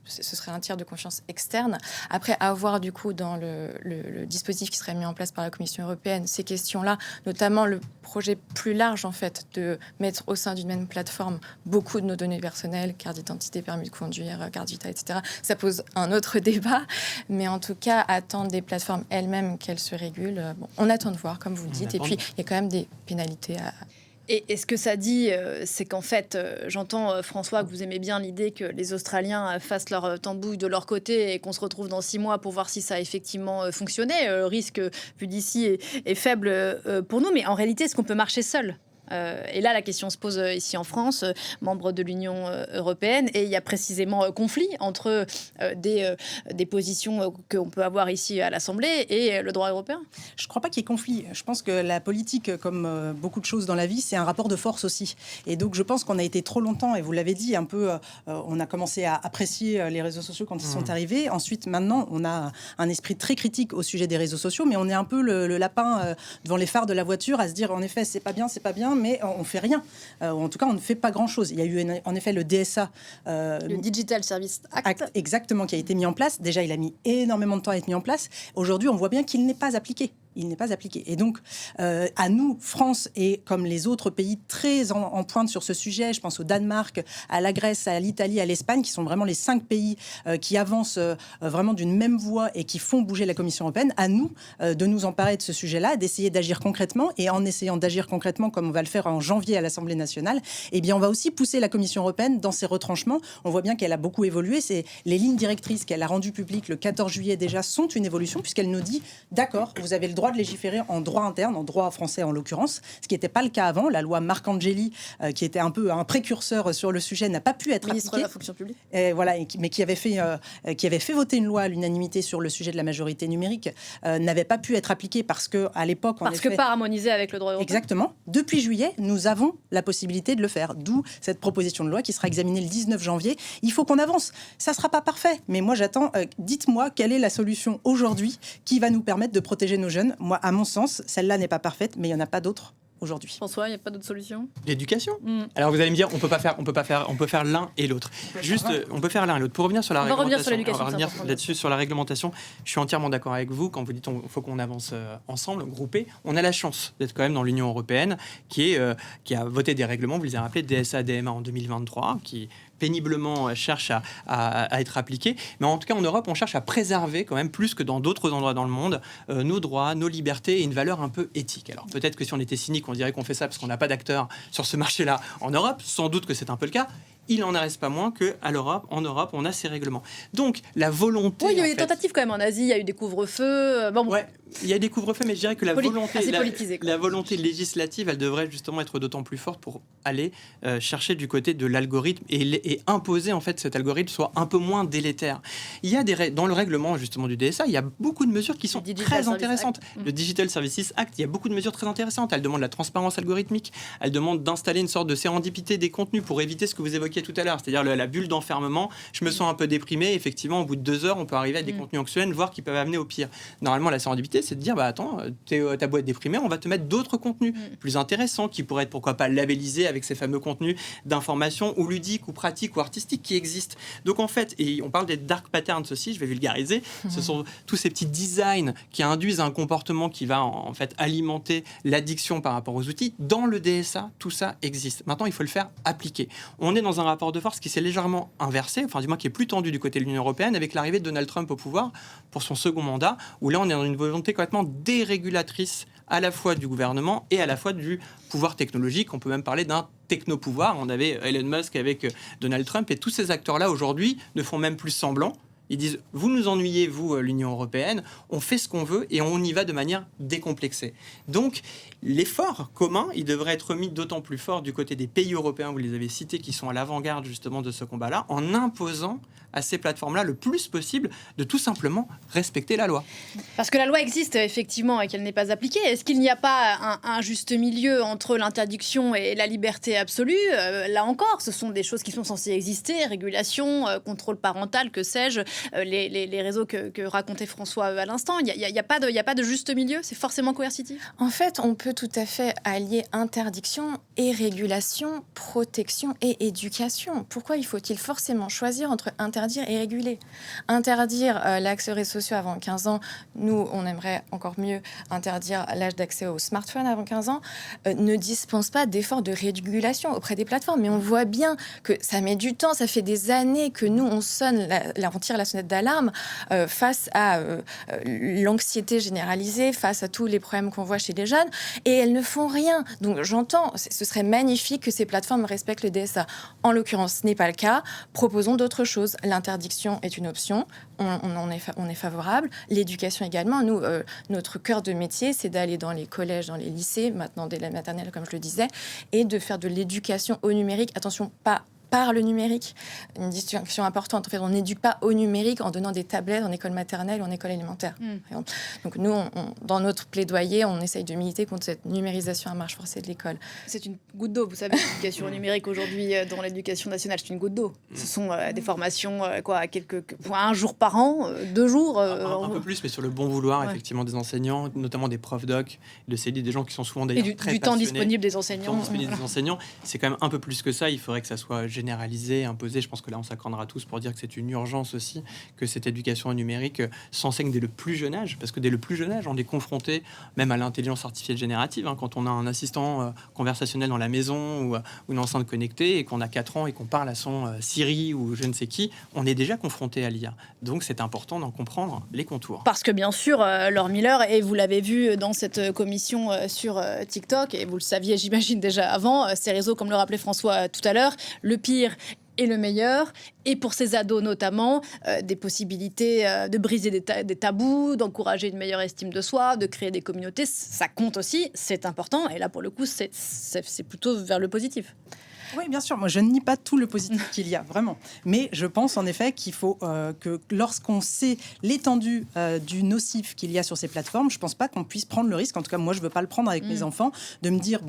ce serait un tiers de confiance externe. Après, avoir du coup dans le dispositif qui serait mis en place par la Commission européenne ces questions-là, notamment le projet plus large en fait de mettre au sein d'une même plateforme beaucoup de nos données personnelles, carte d'identité, permis de conduire, carte vitale, etc. Ça pose un autre débat, mais en tout cas, attendre des plateformes elles-mêmes qu'elles se régulent, on attend de voir, comme vous le dites. Et puis, il y a quand même des pénalités à Et ce que ça dit, c'est qu'en fait, j'entends, François, que vous aimez bien l'idée que les Australiens fassent leur tambouille de leur côté et qu'on se retrouve dans 6 mois pour voir si ça a effectivement fonctionné. Le risque, vu d'ici, est faible pour nous. Mais en réalité, est-ce qu'on peut marcher seul ? Et là, la question se pose ici en France, membre de l'Union européenne, et il y a précisément conflit entre des positions qu'on peut avoir ici à l'Assemblée et le droit européen. Je ne crois pas qu'il y ait conflit. Je pense que la politique, comme beaucoup de choses dans la vie, c'est un rapport de force aussi. Et donc, je pense qu'on a été trop longtemps, et vous l'avez dit, un peu, on a commencé à apprécier les réseaux sociaux quand ils sont arrivés. Ensuite, maintenant, on a un esprit très critique au sujet des réseaux sociaux, mais on est un peu le lapin devant les phares de la voiture à se dire, en effet, c'est pas bien, mais on fait rien. En tout cas, on ne fait pas grand-chose. Il y a eu en effet le DSA. Le Digital Service Act. Exactement, qui a été mis en place. Déjà, il a mis énormément de temps à être mis en place. Aujourd'hui, on voit bien qu'il n'est pas appliqué. Il n'est pas appliqué. Et donc, à nous, France, et comme les autres pays très en pointe sur ce sujet, je pense au Danemark, à la Grèce, à l'Italie, à l'Espagne, qui sont vraiment les 5 pays qui avancent vraiment d'une même voie et qui font bouger la Commission européenne, à nous de nous emparer de ce sujet-là, d'essayer d'agir concrètement. Et en essayant d'agir concrètement, comme on va le faire en janvier à l'Assemblée nationale, eh bien, on va aussi pousser la Commission européenne dans ses retranchements. On voit bien qu'elle a beaucoup évolué. C'est les lignes directrices qu'elle a rendues publiques le 14 juillet déjà sont une évolution, puisqu'elle nous dit, d'accord, vous avez le droit de légiférer en droit interne, en droit français en l'occurrence, ce qui n'était pas le cas avant. La loi Marcangeli, qui était un peu un précurseur sur le sujet, n'a pas pu être ministre appliquée. de la fonction publique. Voilà, mais qui avait fait voter une loi à l'unanimité sur le sujet de la majorité numérique, n'avait pas pu être appliquée parce que à l'époque, que pas harmonisé avec le droit européen. Exactement. Depuis juillet, nous avons la possibilité de le faire. D'où cette proposition de loi qui sera examinée le 19 janvier. Il faut qu'on avance. Ça sera pas parfait, mais moi j'attends. Dites-moi quelle est la solution aujourd'hui qui va nous permettre de protéger nos jeunes. Moi, à mon sens, celle-là n'est pas parfaite, mais il n'y en a pas d'autres aujourd'hui. François, il n'y a pas d'autre solution ? L'éducation. Alors vous allez me dire, on peut faire l'un et l'autre. Juste, on peut faire l'un et l'autre. Pour revenir sur la réglementation, on va revenir là-dessus sur la réglementation. Je suis entièrement d'accord avec vous quand vous dites qu'il faut qu'on avance ensemble, groupés. On a la chance d'être quand même dans l'Union européenne qui a voté des règlements. Vous les avez rappelés, DSA, DMA en 2023, qui péniblement cherche à être appliqué. Mais en tout cas, en Europe, on cherche à préserver quand même plus que dans d'autres endroits dans le monde nos droits, nos libertés et une valeur un peu éthique. Alors peut-être que si on était cynique, on dirait qu'on fait ça parce qu'on n'a pas d'acteurs sur ce marché-là en Europe. Sans doute que c'est un peu le cas. Il n'en reste pas moins qu'en Europe, on a ces règlements. Donc, la volonté... Oui, il y a eu des tentatives quand même en Asie, il y a eu des couvre-feux... Ouais, il y a des couvre-feux, mais je dirais que la volonté législative, elle devrait justement être d'autant plus forte pour aller chercher du côté de l'algorithme et imposer en fait cet algorithme soit un peu moins délétère. Il y a dans le règlement justement du DSA, il y a beaucoup de mesures qui sont très intéressantes. Le Digital Services Act, il y a beaucoup de mesures très intéressantes. Elle demande la transparence algorithmique, elle demande d'installer une sorte de sérendipité des contenus pour éviter ce que vous évoquiez tout à l'heure, c'est-à-dire la bulle d'enfermement. Je me sens un peu déprimé, effectivement, au bout de 2 heures, on peut arriver à des contenus anxiogènes, voire qui peuvent amener au pire. Normalement, la sérendipité, c'est de dire, bah attends, t'as beau être déprimé, on va te mettre d'autres contenus plus intéressants, qui pourraient être, pourquoi pas, labellisés avec ces fameux contenus d'information ou ludiques, ou pratiques, ou artistiques qui existent. Donc en fait, et on parle des dark patterns aussi, je vais vulgariser, ce sont tous ces petits designs qui induisent un comportement qui va en fait alimenter l'addiction par rapport aux outils. Dans le DSA, tout ça existe. Maintenant, il faut le faire appliquer. On est dans un rapport de force qui s'est légèrement inversé, enfin du moins qui est plus tendu du côté de l'Union européenne avec l'arrivée de Donald Trump au pouvoir pour son second mandat, où là on est dans une volonté complètement dérégulatrice à la fois du gouvernement et à la fois du pouvoir technologique. On peut même parler d'un technopouvoir. On avait Elon Musk avec Donald Trump et tous ces acteurs-là aujourd'hui ne font même plus semblant. Ils disent, vous nous ennuyez, vous, l'Union européenne, on fait ce qu'on veut et on y va de manière décomplexée. Donc, l'effort commun, il devrait être mis d'autant plus fort du côté des pays européens, vous les avez cités, qui sont à l'avant-garde justement de ce combat-là, en imposant à ces plateformes-là le plus possible de tout simplement respecter la loi. Parce que la loi existe effectivement et qu'elle n'est pas appliquée. Est-ce qu'il n'y a pas un juste milieu entre l'interdiction et la liberté absolue ? Là encore, ce sont des choses qui sont censées exister, régulation, contrôle parental, que sais-je, les réseaux que racontait François à l'instant. Il n'y a pas de juste milieu, c'est forcément coercitif. En fait, on peut tout à fait allier interdiction et régulation, protection et éducation. Pourquoi faut-il forcément choisir entre interdiction interdire et réguler. Interdire l'accès aux réseaux sociaux avant 15 ans, nous, on aimerait encore mieux interdire l'âge d'accès aux smartphones avant 15 ans, ne dispense pas d'efforts de régulation auprès des plateformes. Mais on voit bien que ça met du temps, ça fait des années que nous, on tire la sonnette d'alarme face à l'anxiété généralisée, face à tous les problèmes qu'on voit chez les jeunes, et elles ne font rien. Donc j'entends, ce serait magnifique que ces plateformes respectent le DSA. En l'occurrence, ce n'est pas le cas. Proposons d'autres choses. L'interdiction est une option. On est favorable. L'éducation également. Nous, notre cœur de métier, c'est d'aller dans les collèges, dans les lycées, maintenant dès la maternelle, comme je le disais, et de faire de l'éducation au numérique. Attention, pas par le numérique, une distinction importante. En fait, on n'éduque pas au numérique en donnant des tablettes en école maternelle ou en école élémentaire. Donc nous, dans notre plaidoyer, on essaye de militer contre cette numérisation à marche forcée de l'école. C'est une goutte d'eau, vous savez, l'éducation numérique aujourd'hui dans l'éducation nationale, c'est une goutte d'eau. Ce sont des formations, un jour par an, 2 jours. Un peu plus, mais sur le bon vouloir, effectivement, des enseignants, notamment des profs doc, de CELI, des gens qui sont souvent d'ailleurs très du temps disponible des enseignants. C'est quand même un peu plus que ça. Il faudrait que ça soit généralisé, imposé. Je pense que là, on s'accordera tous pour dire que c'est une urgence aussi, que cette éducation au numérique s'enseigne dès le plus jeune âge, parce que dès le plus jeune âge, on est confronté même à l'intelligence artificielle générative. Quand on a un assistant conversationnel dans la maison ou une enceinte connectée et qu'on a 4 ans et qu'on parle à son Siri ou je ne sais qui, on est déjà confronté à l'IA. Donc, c'est important d'en comprendre les contours. Parce que bien sûr, Laure Miller, et vous l'avez vu dans cette commission sur TikTok, et vous le saviez, j'imagine déjà avant, ces réseaux, comme le rappelait François tout à l'heure, le pire et le meilleur, et pour ces ados notamment, des possibilités de briser des tabous, d'encourager une meilleure estime de soi, de créer des communautés, ça compte aussi, c'est important, et là pour le coup c'est plutôt vers le positif. Oui, bien sûr. Moi, je ne nie pas tout le positif qu'il y a, vraiment. Mais je pense en effet qu'il faut que lorsqu'on sait l'étendue du nocif qu'il y a sur ces plateformes, je ne pense pas qu'on puisse prendre le risque, en tout cas moi je ne veux pas le prendre avec mes enfants, de me dire,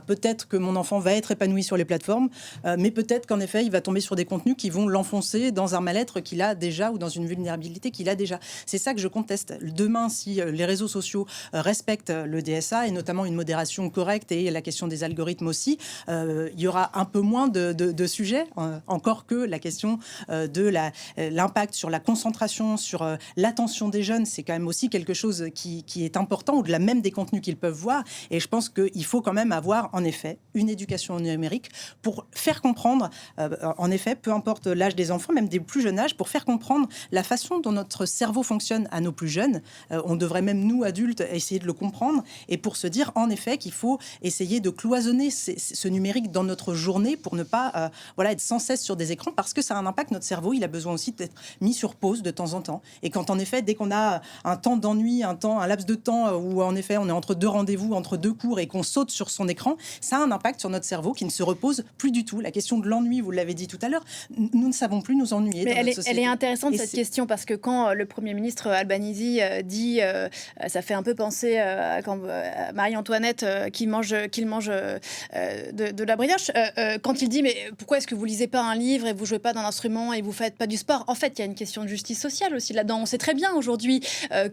peut-être que mon enfant va être épanoui sur les plateformes, mais peut-être qu'en effet il va tomber sur des contenus qui vont l'enfoncer dans un mal-être qu'il a déjà ou dans une vulnérabilité qu'il a déjà. C'est ça que je conteste. Demain, si les réseaux sociaux respectent le DSA et notamment une modération correcte et la question des algorithmes aussi, il y aura un peu moins de sujets, encore que la question de l'impact sur la concentration, sur l'attention des jeunes, c'est quand même aussi quelque chose qui est important, au-delà même des contenus qu'ils peuvent voir. Et je pense qu'il faut quand même avoir, en effet, une éducation au numérique pour faire comprendre, en effet, peu importe l'âge des enfants, même des plus jeunes âges, pour faire comprendre la façon dont notre cerveau fonctionne à nos plus jeunes. On devrait même, nous, adultes, essayer de le comprendre, et pour se dire, en effet, qu'il faut essayer de cloisonner ce numérique dans notre journée pour ne pas être sans cesse sur des écrans, parce que ça a un impact. Notre cerveau, il a besoin aussi d'être mis sur pause de temps en temps. Et quand, en effet, dès qu'on a un temps d'ennui, un laps de temps où, en effet, on est entre 2 rendez-vous, entre 2 cours, et qu'on saute sur son écran, ça a un impact sur notre cerveau qui ne se repose plus du tout. La question de l'ennui, vous l'avez dit tout à l'heure, nous ne savons plus nous ennuyer. Mais dans notre société. elle est intéressante, cette question, parce que quand le Premier ministre Albanese dit, ça fait un peu penser à Marie-Antoinette qui mange de la brioche, quand il dit mais pourquoi est-ce que vous lisez pas un livre et vous jouez pas d'un instrument et vous faites pas du sport, en fait il y a une question de justice sociale aussi là-dedans. On sait très bien aujourd'hui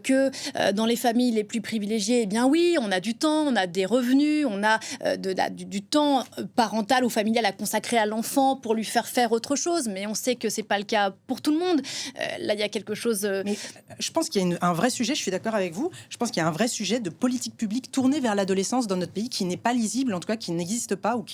que dans les familles les plus privilégiées, eh bien oui, on a du temps, on a des revenus, on a du temps parental ou familial à consacrer à l'enfant pour lui faire autre chose, mais on sait que c'est pas le cas pour tout le monde. Là il y a quelque chose... Mais je pense qu'il y a un vrai sujet, je suis d'accord avec vous, je pense qu'il y a un vrai sujet de politique publique tournée vers l'adolescence dans notre pays qui n'est pas lisible, en tout cas qui n'existe pas, ou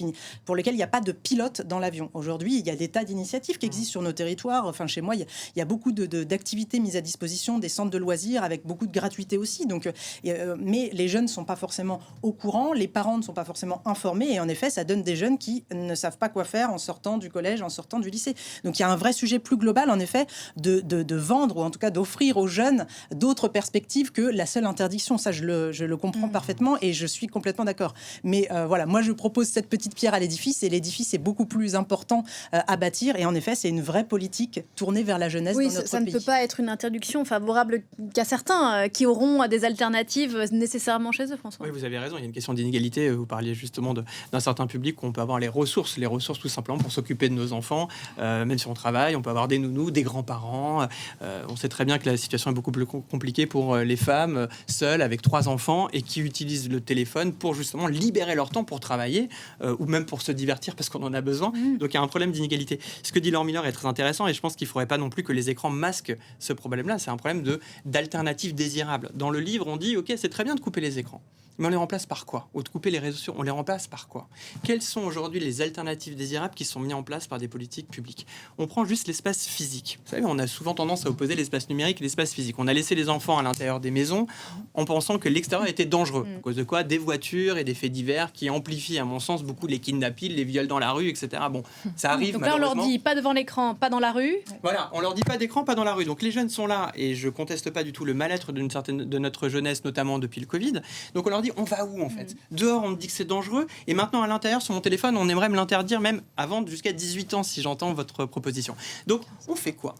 pour lequel il n'y a pas de pilote dans l'avion. Aujourd'hui, il y a des tas d'initiatives qui existent sur nos territoires. Enfin, chez moi, il y a beaucoup d'activités mises à disposition, des centres de loisirs avec beaucoup de gratuité aussi. Donc, mais les jeunes ne sont pas forcément au courant, les parents ne sont pas forcément informés, et en effet, ça donne des jeunes qui ne savent pas quoi faire en sortant du collège, en sortant du lycée. Donc, il y a un vrai sujet plus global, en effet, de vendre, ou en tout cas d'offrir aux jeunes d'autres perspectives que la seule interdiction. Ça, je le comprends parfaitement, et je suis complètement d'accord. Mais voilà, moi, je propose cette petite pierre à l'édifice, et l'édifice est beaucoup plus important à bâtir, et en effet c'est une vraie politique tournée vers la jeunesse dans notre pays. Ça ne peut pas être une interdiction favorable qu'à certains qui auront des alternatives nécessairement chez eux, François. Oui, vous avez raison, il y a une question d'inégalité. Vous parliez justement d'un certain public où on peut avoir les ressources tout simplement pour s'occuper de nos enfants, même si on travaille, on peut avoir des nounous, des grands-parents. On sait très bien que la situation est beaucoup plus compliquée pour les femmes seules avec 3 enfants et qui utilisent le téléphone pour justement libérer leur temps pour travailler ou même pour se divertir sortir parce qu'on en a besoin. Donc il y a un problème d'inégalité. Ce que dit Laure Miller est très intéressant et je pense qu'il ne faudrait pas non plus que les écrans masquent ce problème-là. C'est un problème d'alternatives désirables. Dans le livre, on dit, OK, c'est très bien de couper les écrans. Mais on les remplace par quoi? Ou de couper les réseaux sociaux, on les remplace par quoi? Quelles sont aujourd'hui les alternatives désirables qui sont mises en place par des politiques publiques? On prend juste l'espace physique. Vous savez, on a souvent tendance à opposer l'espace numérique et l'espace physique. On a laissé les enfants à l'intérieur des maisons en pensant que l'extérieur était dangereux. À cause de quoi? Des voitures et des faits divers qui amplifient, à mon sens, beaucoup les kidnappings, les viols dans la rue, etc. Bon, ça arrive. Donc là, on leur dit pas devant l'écran, pas dans la rue. Voilà, on leur dit pas d'écran, pas dans la rue. Donc les jeunes sont là et je conteste pas du tout le mal-être de notre jeunesse, notamment depuis le Covid. Donc on leur dit, on va où en fait? Dehors, on me dit que c'est dangereux et maintenant à l'intérieur, sur mon téléphone, on aimerait me l'interdire même avant jusqu'à 18 ans si j'entends votre proposition. Donc on fait quoi?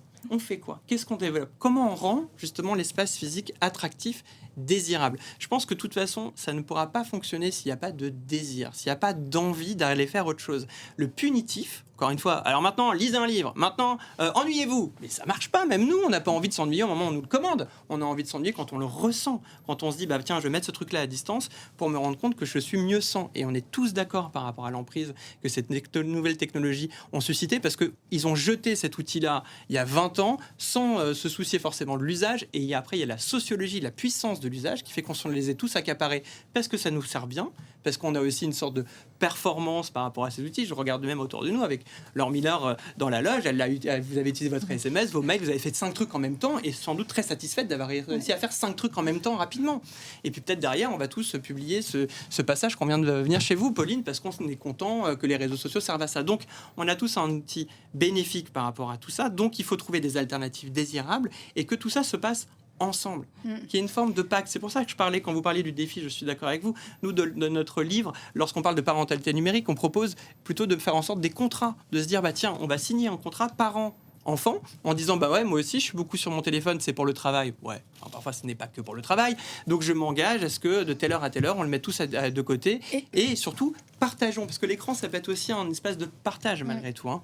Qu'est-ce qu'on développe? Comment on rend justement l'espace physique attractif, désirable? Je pense que de toute façon, ça ne pourra pas fonctionner s'il n'y a pas de désir, s'il n'y a pas d'envie d'aller faire autre chose. Le punitif, encore une fois, alors maintenant, lisez un livre, maintenant, ennuyez-vous. Mais ça marche pas, même nous, on n'a pas envie de s'ennuyer au moment où on nous le commande. On a envie de s'ennuyer quand on le ressent, quand on se dit, bah tiens, je vais mettre ce truc-là à distance pour me rendre compte que je suis mieux sans. Et on est tous d'accord par rapport à l'emprise que cette nouvelle technologie ont suscité parce qu'ils ont jeté cet outil-là il y a 20 ans sans se soucier forcément de l'usage. Et après, il y a la sociologie, la puissance de l'usage qui fait qu'on se les a tous accaparés parce que ça nous sert bien, parce qu'on a aussi une sorte de performance par rapport à ces outils. Je regarde même autour de nous avec Laure Miller dans la loge, vous avez utilisé votre SMS, vos mails, vous avez fait 5 trucs en même temps et sans doute très satisfaite d'avoir réussi à faire 5 trucs en même temps rapidement. Et puis peut-être derrière, on va tous publier ce passage qu'on vient de venir chez vous, Pauline, parce qu'on est content que les réseaux sociaux servent à ça. Donc on a tous un outil bénéfique par rapport à tout ça, donc il faut trouver des alternatives désirables et que tout ça se passe ensemble, qu'il y ait une forme de pacte. C'est pour ça que je parlais, quand vous parliez du défi, je suis d'accord avec vous, nous, de notre livre, lorsqu'on parle de parentalité numérique, on propose plutôt de faire en sorte des contrats, de se dire, bah tiens, on va signer un contrat parent-enfant, en disant, bah ouais, moi aussi, je suis beaucoup sur mon téléphone, c'est pour le travail. Ouais, enfin, parfois, ce n'est pas que pour le travail. Donc, je m'engage à ce que de telle heure à telle heure, on le mette tous de côté. Et surtout, partageons, parce que l'écran, ça peut être aussi un espace de partage, malgré tout. Hein.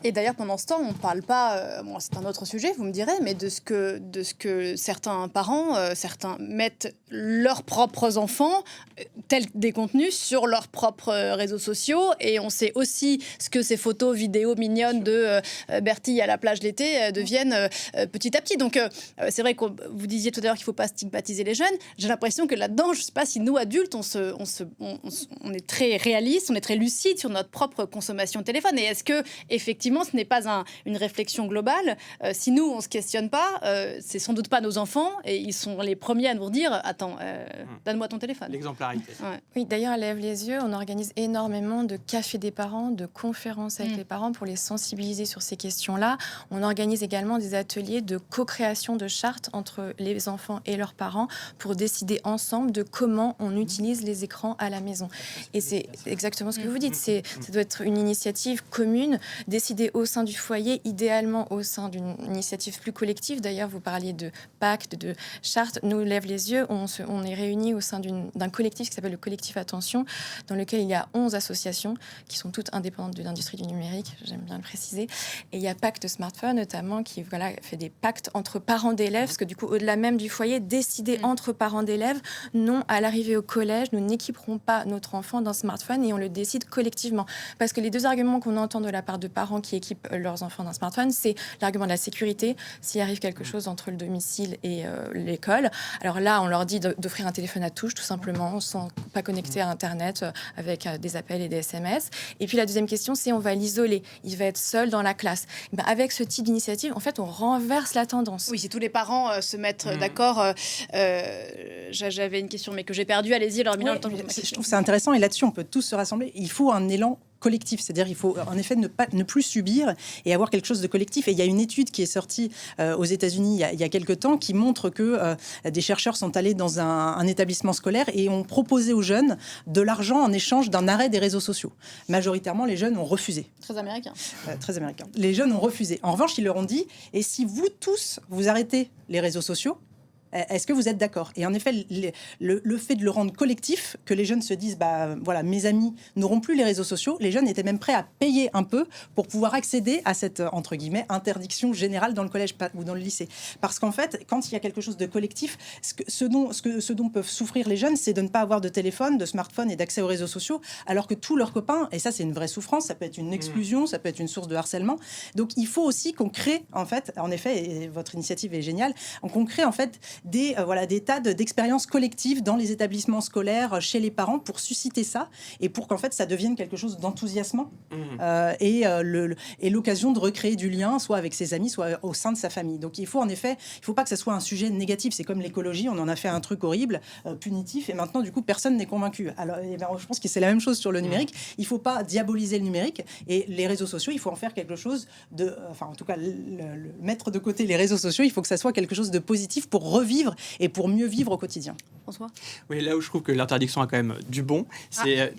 Et d'ailleurs, pendant ce temps, on ne parle pas, bon, c'est un autre sujet, vous me direz, mais de ce que certains parents, certains mettent leurs propres enfants, tels des contenus, sur leurs propres réseaux sociaux. Et on sait aussi ce que ces photos, vidéos mignonnes de Bertie à la plage l'été deviennent petit à petit. Donc, c'est vrai que vous disiez tout à l'heure qu'il ne faut pas stigmatiser les jeunes. J'ai l'impression que là-dedans, je ne sais pas si nous, adultes, on est très réaliste, on est très lucide sur notre propre consommation de téléphone. Et est-ce que, effectivement, ce n'est pas une réflexion globale? Si nous, on ne se questionne pas, c'est sans doute pas nos enfants, et ils sont les premiers à nous dire « Attends, donne-moi ton téléphone ». L'exemplarité. Ouais. Oui, d'ailleurs, à Lève les yeux, on organise énormément de cafés des parents, de conférences avec les parents pour les sensibiliser sur ces questions-là. On organise également des ateliers de co-création de chartes entre les enfants et leurs parents pour décider ensemble de comment on utilise les écrans à la maison. Et c'est exactement ce que vous dites. Ça doit être une initiative commune, décidée au sein du foyer, idéalement au sein d'une initiative plus collective. D'ailleurs, vous parliez de pacte, de charte. Nous, Lève les yeux, on est réunis au sein d'un collectif qui s'appelle le collectif Attention, dans lequel il y a 11 associations qui sont toutes indépendantes de l'industrie du numérique, j'aime bien le préciser. Et il y a Pacte Smartphone, notamment, qui fait des pactes entre parents d'élèves, parce que du coup, au-delà même du foyer, décider entre parents d'élèves, non, à l'arrivée au collège, nous n'équiperons pas notre enfant d'un smartphone et on le décide collectivement. Parce que les deux arguments qu'on entend de la part de parents qui équipent leurs enfants d'un smartphone, c'est l'argument de la sécurité, s'il arrive quelque chose entre le domicile et l'école. Alors là, on leur dit d'offrir un téléphone à touche, tout simplement, sans pas connecter à Internet, avec des appels et des SMS. Et puis la deuxième question, c'est on va l'isoler. Il va être seul dans la classe. Et ben, avec ce type d'initiative, en fait, on renverse la tendance. Oui, si tous les parents se mettent d'accord. J'avais une question, mais que j'ai perdue. Allez-y, alors, je trouve ça intéressant. Et là-dessus, on peut tous se rassembler. Il faut un élan collectif, c'est-à-dire il faut en effet ne plus subir et avoir quelque chose de collectif. Et il y a une étude qui est sortie aux États-Unis il y a quelques temps qui montre que des chercheurs sont allés dans un établissement scolaire et ont proposé aux jeunes de l'argent en échange d'un arrêt des réseaux sociaux. Majoritairement, les jeunes ont refusé. Très américain. Très américain. Les jeunes ont refusé. En revanche, ils leur ont dit, et si vous tous, vous arrêtez les réseaux sociaux, Est-ce que vous êtes d'accord? Et en effet, le fait de le rendre collectif, que les jeunes se disent, voilà, mes amis n'auront plus les réseaux sociaux, les jeunes étaient même prêts à payer un peu pour pouvoir accéder à cette, entre guillemets, interdiction générale dans le collège ou dans le lycée. Parce qu'en fait, quand il y a quelque chose de collectif, ce dont peuvent souffrir les jeunes, c'est de ne pas avoir de téléphone, de smartphone et d'accès aux réseaux sociaux, alors que tous leurs copains, et ça c'est une vraie souffrance, ça peut être une exclusion, ça peut être une source de harcèlement. Donc il faut aussi qu'on crée, en effet, et votre initiative est géniale, qu'on crée en fait des tas d'expériences collectives dans les établissements scolaires, chez les parents, pour susciter ça et pour qu'en fait ça devienne quelque chose d'enthousiasmant et l'occasion de recréer du lien, soit avec ses amis, soit au sein de sa famille. Donc il faut pas que ça soit un sujet négatif. C'est comme l'écologie, on en a fait un truc horrible, punitif, et maintenant du coup personne n'est convaincu. Alors je pense que c'est la même chose sur le numérique. Il faut pas diaboliser le numérique, et les réseaux sociaux, il faut en faire quelque chose de, en tout cas mettre de côté les réseaux sociaux, il faut que ça soit quelque chose de positif pour revivre et pour mieux vivre au quotidien. François? Oui, là où je trouve que l'interdiction a quand même du bon, c'est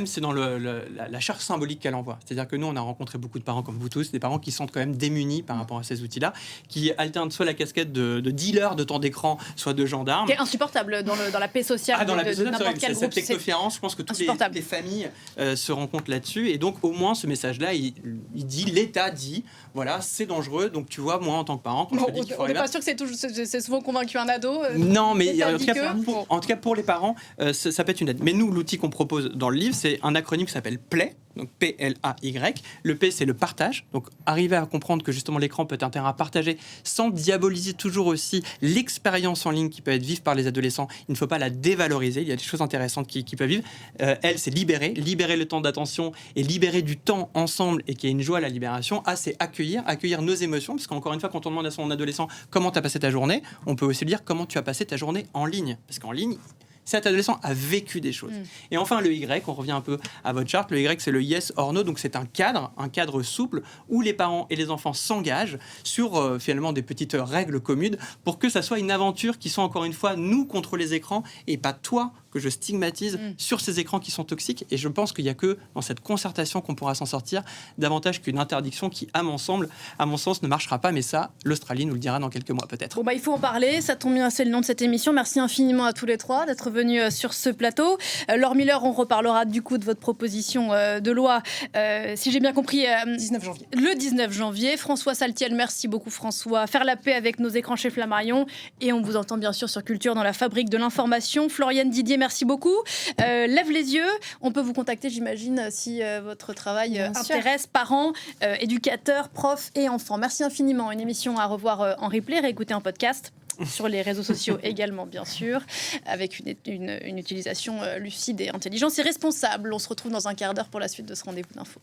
c'est dans la charge symbolique qu'elle envoie. C'est-à-dire que nous, on a rencontré beaucoup de parents comme vous tous, des parents qui sont quand même démunis par rapport à ces outils-là, qui alternent soit la casquette de dealer de temps d'écran, soit de gendarme. Qui est insupportable dans la paix sociale dans la paix sociale, n'importe quel groupe. Cette technoférence, je pense que toutes les familles se rencontrent là-dessus. Et donc, au moins, ce message-là, il dit, l'État dit, voilà, c'est dangereux. Donc, tu vois, moi, en tant que parent, quand je te dis qu'il faut... On n'est pas sûr que c'est souvent convaincu un ado. Non, mais en tout cas, pour les parents, ça peut être une aide. Mais nous, l'outil qu'on propose dans le livre, c'est un acronyme qui s'appelle PLAY. Donc P-L-A-Y. Le P, c'est le partage. Donc arriver à comprendre que justement l'écran peut être un terrain à partager sans diaboliser toujours aussi l'expérience en ligne qui peut être vive par les adolescents. Il ne faut pas la dévaloriser. Il y a des choses intéressantes qui peuvent vivre. Elle, c'est libérer le temps d'attention et libérer du temps ensemble, et qu'il y ait une joie à la libération. A, c'est accueillir nos émotions, parce qu'encore une fois, quand on demande à son adolescent comment tu as passé ta journée, on peut aussi lui dire comment tu as passé ta journée en ligne. Parce qu'en ligne, cet adolescent a vécu des choses. Et enfin, le Y, on revient un peu à votre charte, le Y, c'est le yes or no, donc c'est un cadre souple où les parents et les enfants s'engagent sur finalement des petites règles communes pour que ça soit une aventure qui soit encore une fois nous contre les écrans et pas toi que je stigmatise sur ces écrans qui sont toxiques. Et je pense qu'il n'y a que dans cette concertation qu'on pourra s'en sortir, davantage qu'une interdiction qui, à mon sens, ne marchera pas. Mais ça, l'Australie nous le dira dans quelques mois peut-être. Bon, il faut en parler, ça tombe bien, c'est le nom de cette émission. Merci infiniment à tous les trois d'être venus sur ce plateau. Laure Miller, on reparlera du coup de votre proposition de loi, si j'ai bien compris, 19 janvier. Le 19 janvier. François Saltiel, merci beaucoup François. Faire la paix avec nos écrans chez Flammarion. Et on vous entend bien sûr sur Culture dans la fabrique de l'information. Floriane Didier, merci beaucoup. Lève les yeux. On peut vous contacter, j'imagine, si votre travail intéresse parents, éducateurs, profs et enfants. Merci infiniment. Une émission à revoir en replay, réécouter en podcast. Sur les réseaux sociaux également, bien sûr, avec une utilisation lucide et intelligente et responsable. On se retrouve dans un quart d'heure pour la suite de ce rendez-vous d'info.